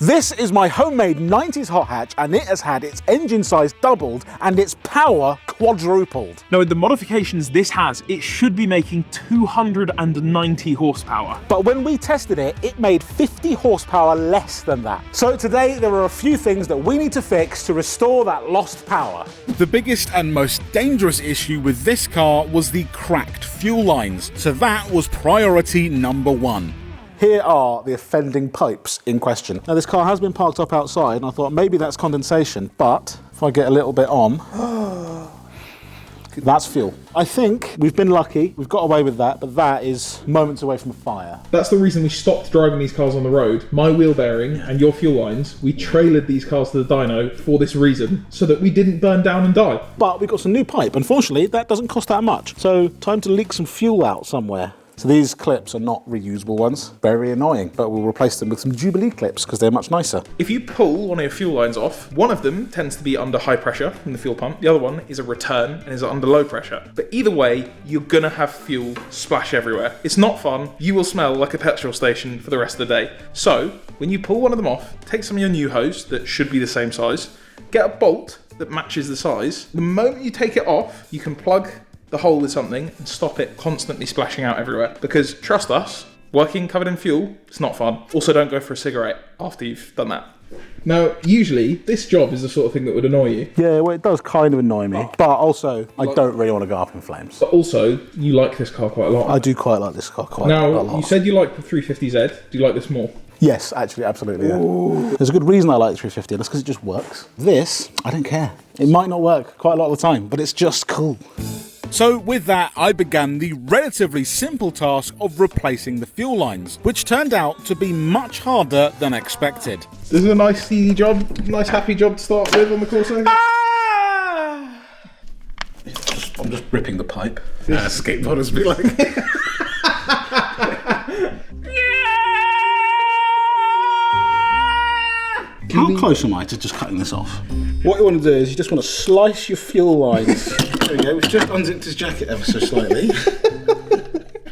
This is my homemade 90s hot hatch, and it has had its engine size doubled and its power quadrupled. Now with the modifications this has, it should be making 290 horsepower. But when we tested it, it made 50 horsepower less than that. So today there are a few things that we need to fix to restore that lost power. The biggest and most dangerous issue with this car was the cracked fuel lines, so that was priority number one. Here are the offending pipes in question. Now this car has been parked up outside and I thought maybe that's condensation, but if I get a little bit on, that's fuel. I think we've been lucky, we've got away with that, but that is moments away from a fire. That's the reason we stopped driving these cars on the road. My wheel bearing and your fuel lines, we trailered these cars to the dyno for this reason, so that we didn't burn down and die. But we've got some new pipe. Unfortunately, that doesn't cost that much. So time to leak some fuel out somewhere. So these clips are not reusable ones. Very annoying, but we'll replace them with some Jubilee clips because they're much nicer. If you pull one of your fuel lines off, one of them tends to be under high pressure in the fuel pump, the other one is a return and is under low pressure. But either way, you're gonna have fuel splash everywhere. It's not fun. You will smell like a petrol station for the rest of the day. So when you pull one of them off, take some of your new hose that should be the same size, get a bolt that matches the size. The moment you take it off, you can plug the hole with something and stop it constantly splashing out everywhere. Because trust us, working covered in fuel, it's not fun. Also, don't go for a cigarette after you've done that. Now, usually, this job is the sort of thing that would annoy you. Yeah, well, it does kind of annoy me, but also, I don't really want to go up in flames. But also, you like this car quite a lot. I do quite like this car quite a lot. Now, you said you like the 350Z. Do you like this more? Yes, actually, absolutely, yeah. There's a good reason I like the 350, and that's because it just works. This, I don't care. It might not work quite a lot of the time, but it's just cool. So with that, I began the relatively simple task of replacing the fuel lines, which turned out to be much harder than expected. This is a nice easy job, nice happy job to start with on the Corso. I'm just ripping the pipe. Skateboarders be like. How close am I to just cutting this off? What you want to do is you just want to slice your fuel lines. There we go, we've just unzipped his jacket ever so slightly.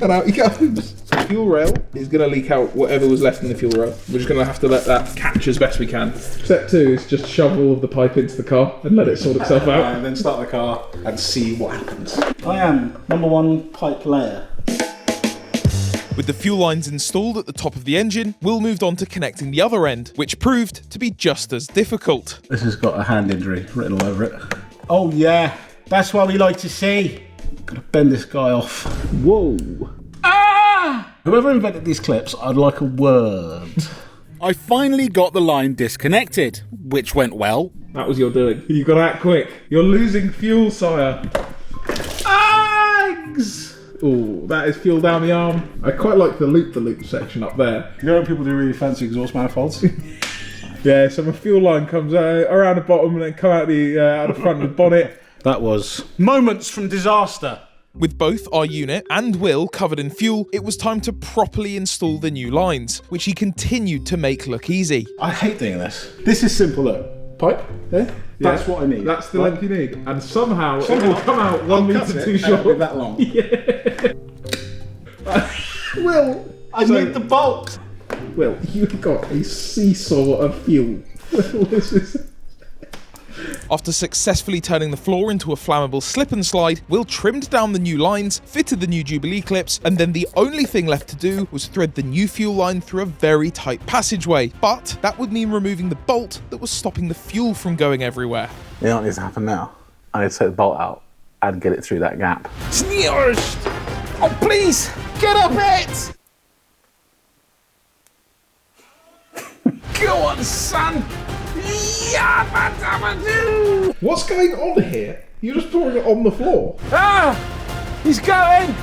And out he goes. The fuel rail is going to leak out whatever was left in the fuel rail. We're just going to have to let that catch as best we can. Step 2 is just shove all of the pipe into the car and let it sort itself out. And then start the car and see what happens. I am number 1 pipe layer. With the fuel lines installed at the top of the engine, Will moved on to connecting the other end, which proved to be just as difficult. This has got a hand injury written all over it. Oh yeah, that's what we like to see. Gotta bend this guy off. Whoa. Ah! Whoever invented these clips, I'd like a word. I finally got the line disconnected, which went well. That was your doing. You've got to act quick. You're losing fuel, sire. Eggs! Ooh, that is fuel down the arm. I quite like the loop section up there. You know when people do really fancy exhaust manifolds? Yeah, so my fuel line comes out around the bottom and then come out the front of the bonnet. That was moments from disaster. With both our unit and Will covered in fuel, it was time to properly install the new lines, which he continued to make look easy. I hate doing this. This is simple, look. Pipe, yeah? That's what I need. That's the length you need. And somehow it will come out 1 metre too short. Be that long. Yeah. Will, I need the bolt. Will, you've got a seesaw of fuel. This is... After successfully turning the floor into a flammable slip and slide, Will trimmed down the new lines, fitted the new Jubilee clips, and then the only thing left to do was thread the new fuel line through a very tight passageway. But that would mean removing the bolt that was stopping the fuel from going everywhere. You know what needs to happen now? I need to take the bolt out and get it through that gap. Sneers! Oh, please! Get up it! Go on, son! What's going on here? You're just pouring it on the floor. Ah! He's going!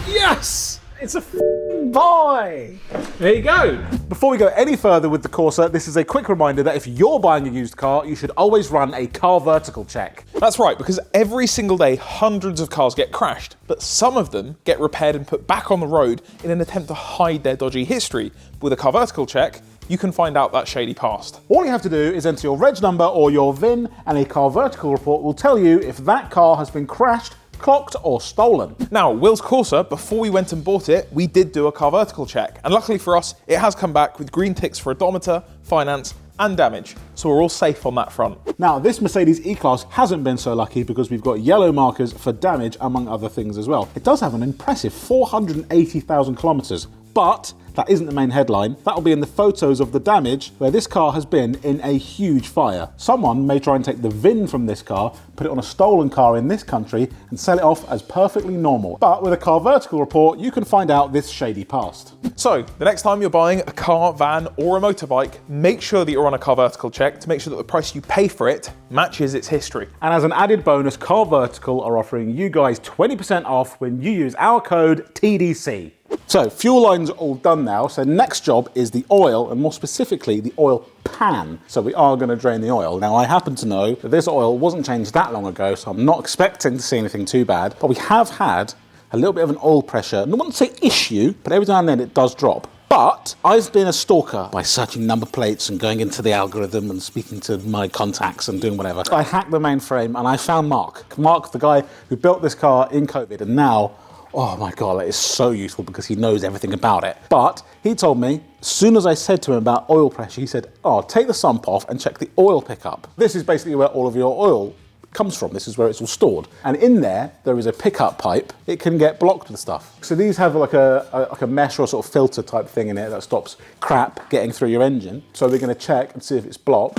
Yes! It's a boy! There you go. Before we go any further with the Corsa, this is a quick reminder that if you're buying a used car, you should always run a car vertical check. That's right, because every single day hundreds of cars get crashed, but some of them get repaired and put back on the road in an attempt to hide their dodgy history. With a car vertical check, you can find out that shady past. All you have to do is enter your reg number or your VIN, and a car vertical report will tell you if that car has been crashed, clocked or stolen. Now, Will's Corsa, before we went and bought it, we did do a car vertical check. And luckily for us, it has come back with green ticks for odometer, finance, and damage. So we're all safe on that front. Now, this Mercedes E-Class hasn't been so lucky because we've got yellow markers for damage, among other things as well. It does have an impressive 480,000 kilometers, but that isn't the main headline. That'll be in the photos of the damage where this car has been in a huge fire. Someone may try and take the VIN from this car, put it on a stolen car in this country and sell it off as perfectly normal. But with a car vertical report, you can find out this shady past. So, the next time you're buying a car, van, or a motorbike, make sure that you're on a car vertical check to make sure that the price you pay for it matches its history. And as an added bonus, Car Vertical are offering you guys 20% off when you use our code TDC. So, fuel lines are all done now, so next job is the oil, and more specifically, the oil pan. So we are going to drain the oil. Now, I happen to know that this oil wasn't changed that long ago, so I'm not expecting to see anything too bad, but we have had a little bit of an oil pressure, and I wouldn't say issue, but every now and then it does drop. But I've been a stalker by searching number plates and going into the algorithm and speaking to my contacts and doing whatever. I hacked the mainframe and I found Mark. Mark, the guy who built this car in COVID, and now, oh my God, that is so useful because he knows everything about it. But he told me, as soon as I said to him about oil pressure, he said, oh, take the sump off and check the oil pickup. This is basically where all of your oil comes from. This is where it's all stored. And in there is a pickup pipe. It can get blocked with stuff. So these have like a mesh or sort of filter type thing in it that stops crap getting through your engine. So we're going to check and see if it's blocked.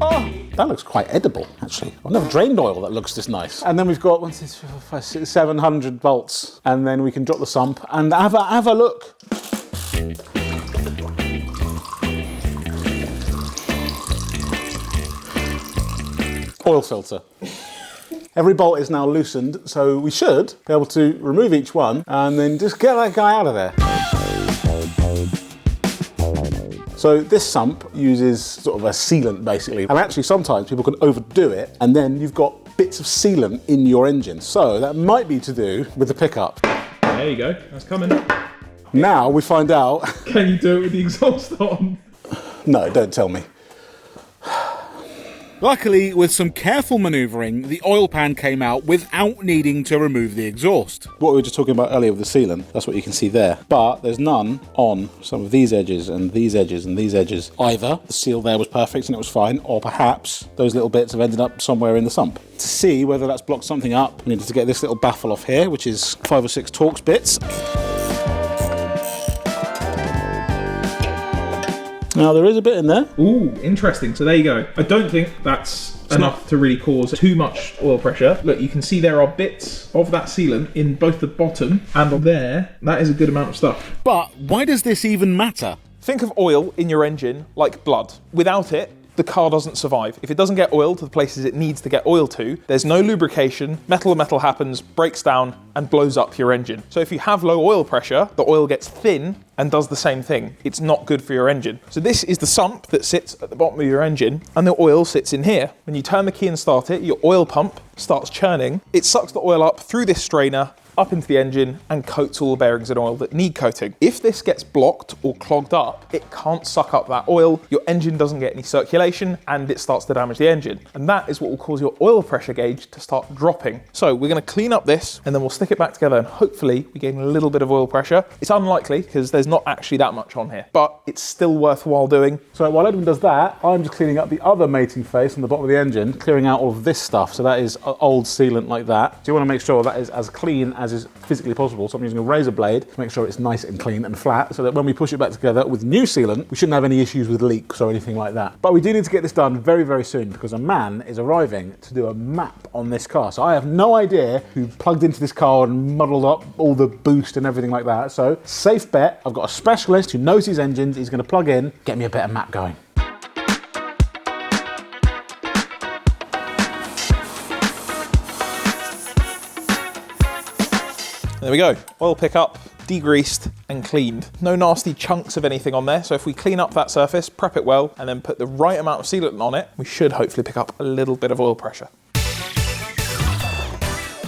Oh, that looks quite edible, actually. I've never drained oil that looks this nice. And then we've got 1, 2, 3, 4, 5, 6, 700 volts. And then we can drop the sump and have a look. Oil filter. Every bolt is now loosened, so we should be able to remove each one and then just get that guy out of there. So this sump uses sort of a sealant basically, and actually sometimes people can overdo it and then you've got bits of sealant in your engine. So that might be to do with the pickup. There you go, that's coming. Now we find out... Can you do it with the exhaust on? No, don't tell me. Luckily, with some careful manoeuvring, the oil pan came out without needing to remove the exhaust. What we were just talking about earlier with the sealant, that's what you can see there. But there's none on some of these edges and these edges and these edges. Either the seal there was perfect and it was fine, or perhaps those little bits have ended up somewhere in the sump. To see whether that's blocked something up, we needed to get this little baffle off here, which is 5 or 6 Torx bits. Now there is a bit in there. Ooh, interesting. So there you go. I don't think that's enough to really cause too much oil pressure. Look, you can see there are bits of that sealant in both the bottom and on there. That is a good amount of stuff. But why does this even matter? Think of oil in your engine like blood. Without it, the car doesn't survive. If it doesn't get oil to the places it needs to get oil to, there's no lubrication, metal to metal happens, breaks down, and blows up your engine. So if you have low oil pressure, the oil gets thin and does the same thing. It's not good for your engine. So this is the sump that sits at the bottom of your engine, and the oil sits in here. When you turn the key and start it, your oil pump starts churning. It sucks the oil up through this strainer, up into the engine and coats all the bearings and oil that need coating. If this gets blocked or clogged up, it can't suck up that oil, your engine doesn't get any circulation, and it starts to damage the engine. And that is what will cause your oil pressure gauge to start dropping. So we're going to clean up this and then we'll stick it back together and hopefully we gain a little bit of oil pressure. It's unlikely because there's not actually that much on here, but it's still worthwhile doing. So while Edwin does that, I'm just cleaning up the other mating face on the bottom of the engine, clearing out all of this stuff. So that is old sealant like that. So you want to make sure that is as clean as is physically possible. So I'm using a razor blade to make sure it's nice and clean and flat so that when we push it back together with new sealant, we shouldn't have any issues with leaks or anything like that. But we do need to get this done very, very soon because a man is arriving to do a map on this car. So I have no idea who plugged into this car and muddled up all the boost and everything like that. So safe bet, I've got a specialist who knows his engines. He's going to plug in, get me a better map going. There we go, oil pickup, degreased and cleaned. No nasty chunks of anything on there, so if we clean up that surface, prep it well, and then put the right amount of sealant on it, we should hopefully pick up a little bit of oil pressure.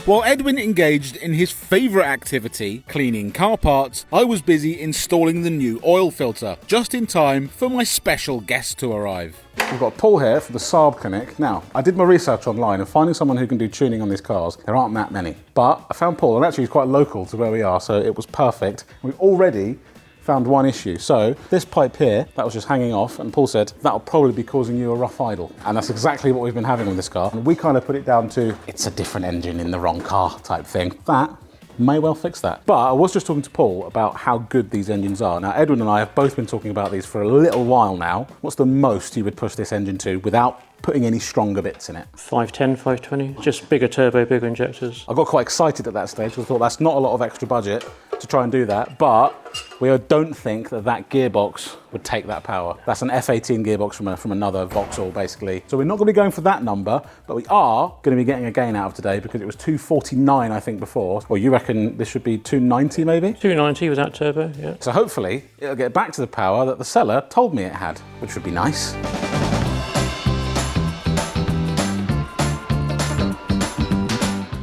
While Edwin engaged in his favourite activity, cleaning car parts, I was busy installing the new oil filter, just in time for my special guest to arrive. We've got Paul here for the Saab clinic. Now, I did my research online and finding someone who can do tuning on these cars, there aren't that many. But I found Paul, and actually he's quite local to where we are, so it was perfect. We've already found one issue. So this pipe here, that was just hanging off, and Paul said, that'll probably be causing you a rough idle. And that's exactly what we've been having on this car. And we kind of put it down to, it's a different engine in the wrong car type thing. That may well fix that. But I was just talking to Paul about how good these engines are. Now, Edwin and I have both been talking about these for a little while now. What's the most you would push this engine to without putting any stronger bits in it? 510, 520, just bigger turbo, bigger injectors. I got quite excited at that stage because I thought that's not a lot of extra budget to try and do that, but we don't think that that gearbox would take that power. That's an F18 gearbox from another Vauxhall, basically. So we're not going to be going for that number, but we are going to be getting a gain out of today because it was 249, I think, before. Well, you reckon this should be 290, maybe? 290 without turbo, yeah. So hopefully it'll get back to the power that the seller told me it had, which would be nice.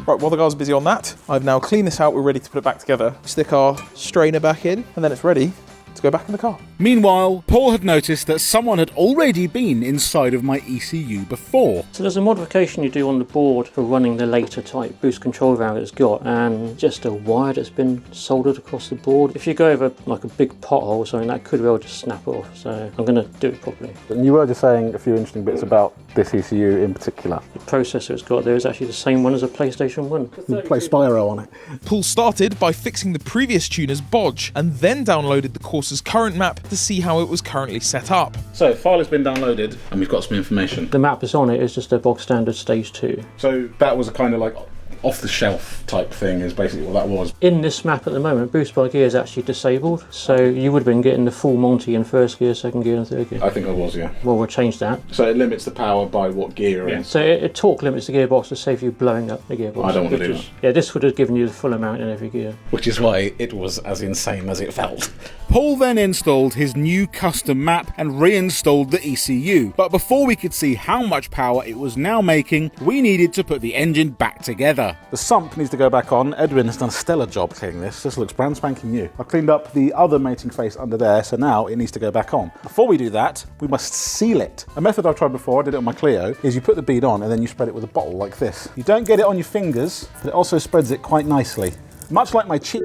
Right, while the guys are busy on that, I've now cleaned this out, we're ready to put it back together. Stick our strainer back in, and then it's ready to go back in the car. Meanwhile, Paul had noticed that someone had already been inside of my ECU before. So there's a modification you do on the board for running the later type boost control valve it's got, and just a wire that's been soldered across the board. If you go over like a big pothole or something, that could well just snap off, so I'm going to do it properly. And you were just saying a few interesting bits about this ECU in particular. The processor it's got there is actually the same one as a PlayStation 1. Play Spyro on it. Paul started by fixing the previous tuner's bodge and then downloaded the course's current map to see how it was currently set up. So, file has been downloaded and we've got some information. The map that's on it is just a bog standard stage 2. So that was a kind of like off-the-shelf type thing is basically what that was. In this map at the moment, boost by gear is actually disabled, so you would have been getting the full Monty in first gear, second gear and third gear. I think I was, yeah. Well, we'll change that. So it limits the power by what gear you're in. So it torque limits the gearbox to save you blowing up the gearbox. I don't want to do that. Yeah, this would have given you the full amount in every gear. Which is why it was as insane as it felt. Paul then installed his new custom map and reinstalled the ECU. But before we could see how much power it was now making, we needed to put the engine back together. The sump needs to go back on. Edwin has done a stellar job cleaning this. This looks brand spanking new. I cleaned up the other mating face under there, so now it needs to go back on. Before we do that, we must seal it. A method I've tried before, I did it on my Clio, is you put the bead on and then you spread it with a bottle like this. You don't get it on your fingers, but it also spreads it quite nicely. Much like my cheek.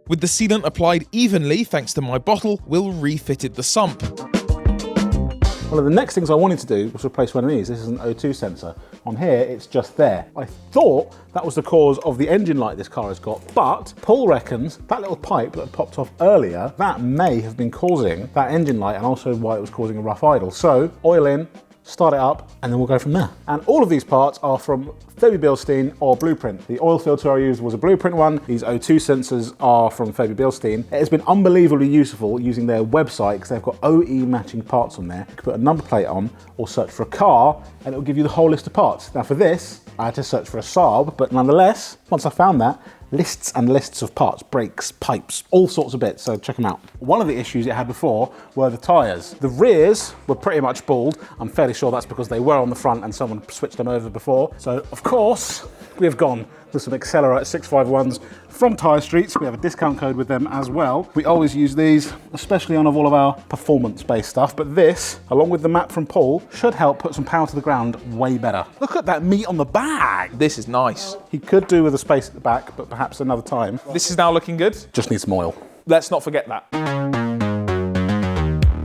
With the sealant applied evenly thanks to my bottle, Will refitted the sump. One of the next things I wanted to do was replace one of these. This is an O2 sensor. On here, it's just there. I thought that was the cause of the engine light this car has got, but Paul reckons that little pipe that popped off earlier, that may have been causing that engine light and also why it was causing a rough idle. So, oil in, start it up, and then we'll go from there. And all of these parts are from Faber-Bilstein or Blueprint. The oil filter I used was a Blueprint one. These O2 sensors are from Faber-Bilstein. It has been unbelievably useful using their website because they've got OE matching parts on there. You can put a number plate on or search for a car and it will give you the whole list of parts. Now for this, I had to search for a Saab, but nonetheless, once I found that, lists and lists of parts, brakes, pipes, all sorts of bits, so check them out. One of the issues it had before were the tyres. The rears were pretty much bald. I'm fairly sure that's because they were on the front and someone switched them over before. So, of course, we have gone with some Accelerate 651s from Tyre Streets. We have a discount code with them as well. We always use these, especially on all of our performance-based stuff, but this, along with the map from Paul, should help put some power to the ground way better. Look at that meat on the bag. This is nice. He could do with a space at the back, but perhaps another time. This is now looking good. Just need some oil. Let's not forget that.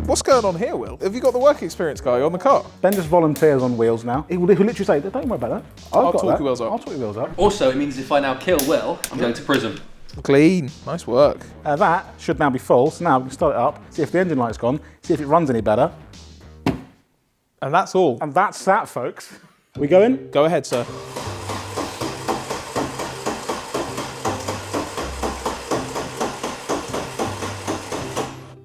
What's going on here, Will? Have you got the work experience guy on the car? Ben just volunteers on wheels now. He will literally say, don't worry about that. I'll talk your wheels up. I'll talk your wheels up. Also, it means if I now kill Will, I'm going to prison. Clean. Nice work. That should now be full, so now we can start it up, see if the engine light's gone, see if it runs any better. And that's all. And that's that, folks. We going? Go ahead, sir.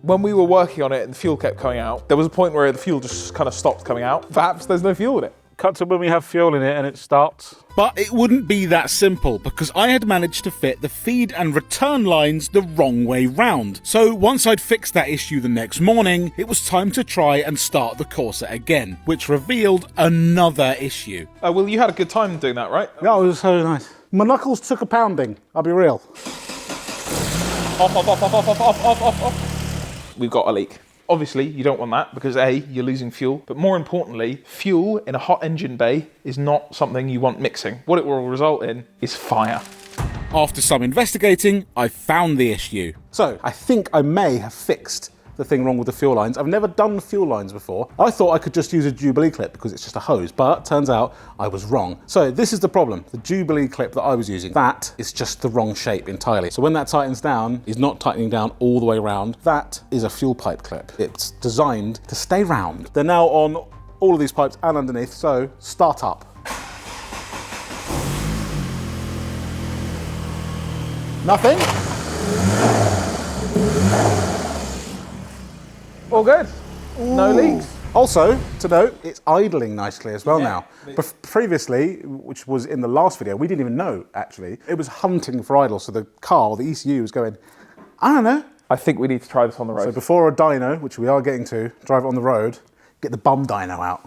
When we were working on it and the fuel kept coming out, there was a point where the fuel just kind of stopped coming out. Perhaps there's no fuel in it. Cut to when we have fuel in it and it starts. But it wouldn't be that simple because I had managed to fit the feed and return lines the wrong way round. So once I'd fixed that issue the next morning, it was time to try and start the Corsa again, which revealed another issue. Will, you had a good time doing that, right? That was so nice. My knuckles took a pounding, I'll be real. Off. We've got a leak. Obviously, you don't want that because A, you're losing fuel, but more importantly, fuel in a hot engine bay is not something you want mixing. What it will result in is fire. After some investigating, I found the issue. So, I think I may have fixed the thing wrong with the fuel lines. I've never done fuel lines before. I thought I could just use a Jubilee clip because it's just a hose, but turns out I was wrong. So this is the problem. The Jubilee clip that I was using, that is just the wrong shape entirely. So when that tightens down, it's not tightening down all the way around. That is a fuel pipe clip. It's designed to stay round. They're now on all of these pipes and underneath, so start up. Nothing. All good. No leaks. Also, to note, it's idling nicely as well now. But previously, which was in the last video, we didn't even know, actually. It was hunting for idle, so the car, the ECU, was going, I don't know. I think we need to try this on the road. So before a dyno, which we are getting to, drive it on the road, get the bum dyno out.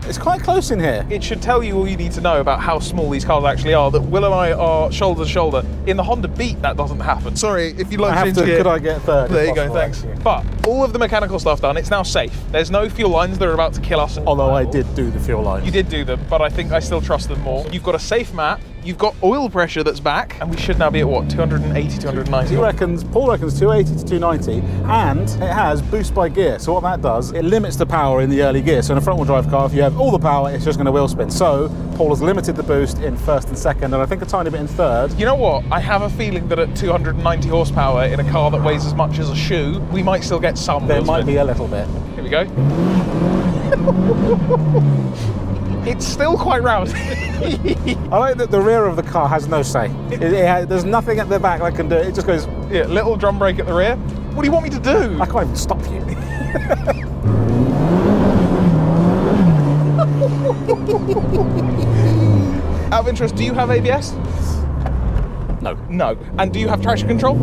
It's quite close in here. It should tell you all you need to know about how small these cars actually are, that Will and I are shoulder to shoulder. In the Honda Beat, that doesn't happen. Sorry, if you'd like to change gear. Could I get third? There you go, thanks. But all of the mechanical stuff done, it's now safe. There's no fuel lines that are about to kill us. Although I did do the fuel lines. You did do them, but I think I still trust them more. You've got a safe map, you've got oil pressure that's back, and we should now be at what, 280, 290? Paul reckons 280 to 290, and it has boost by gear. So what that does, it limits the power in the early gear. So in a front wheel drive car, if you have all the power, it's just going to wheel spin. So Paul has limited the boost in first and second, and I think a tiny bit in third. You know what? I have a feeling that at 290 horsepower in a car that weighs as much as a shoe, we might still get some. There might be a little bit. Here we go. It's still quite round. I like that the rear of the car has no say. There's nothing at the back that can do it. It just goes... Yeah, little drum brake at the rear. What do you want me to do? I can't even stop you. Out of interest, do you have ABS? No. No. And do you have traction control?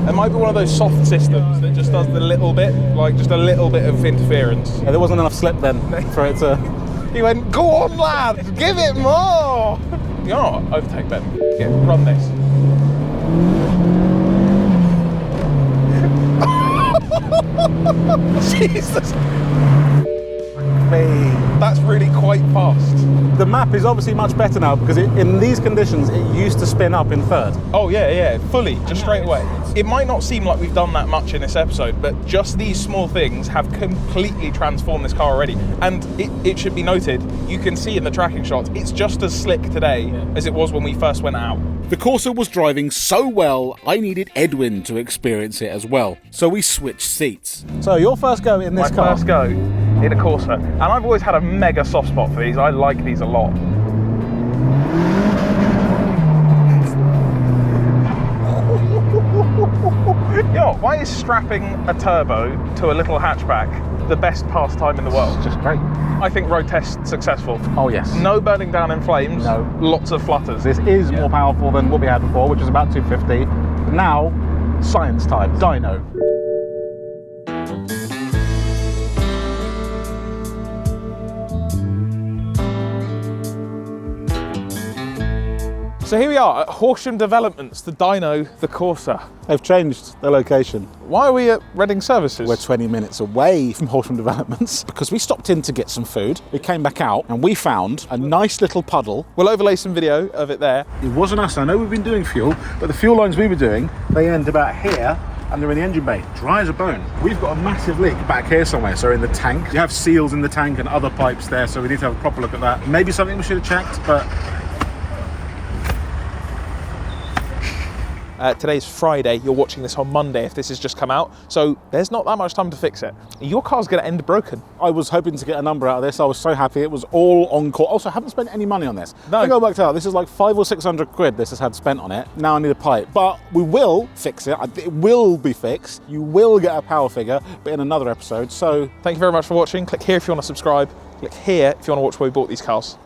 It might be one of those soft systems that just does the little bit, like just a little bit of interference. Yeah, there wasn't enough slip then for it to... He went, go on lad, give it more! You know what, overtake Ben. Yeah, run this. Jesus! That's really quite fast. The map is obviously much better now because in these conditions it used to spin up in third. Oh yeah, fully, just straight away. It might not seem like we've done that much in this episode, but just these small things have completely transformed this car already. And it should be noted, you can see in the tracking shots, it's just as slick today as it was when we first went out. The Corsa was driving so well, I needed Edwin to experience it as well. So we switched seats. So your first go in this car? My first go in a Corsa. And I've always had a mega soft spot for these. I like these a lot. Yo, why is strapping a turbo to a little hatchback the best pastime in the world? It's just great. I think road test successful. Oh yes. No burning down in flames. No. Lots of flutters. This is more powerful than what we had before, which was about 250. Now, science time. Dyno. So here we are at Horsham Developments, the Dino, the Corsa. They've changed their location. Why are we at Reading Services? We're 20 minutes away from Horsham Developments because we stopped in to get some food. We came back out and we found a nice little puddle. We'll overlay some video of it there. It wasn't us. I know we've been doing fuel, but the fuel lines we were doing, they end about here and they're in the engine bay, dry as a bone. We've got a massive leak back here somewhere, so in the tank. You have seals in the tank and other pipes there, so we need to have a proper look at that. Maybe something we should have checked, but... Today's Friday, you're watching this on Monday if this has just come out, so there's not that much time to fix it. Your car's going to end broken. I was hoping to get a number out of this. I was so happy. It was all on course. Also, I haven't spent any money on this. No. I think I worked out this is like 500 or 600 quid this has had spent on it. Now I need a pipe, but we will fix it. It will be fixed. You will get a power figure, but in another episode. So thank you very much for watching. Click here if you want to subscribe. Click here if you want to watch where we bought these cars.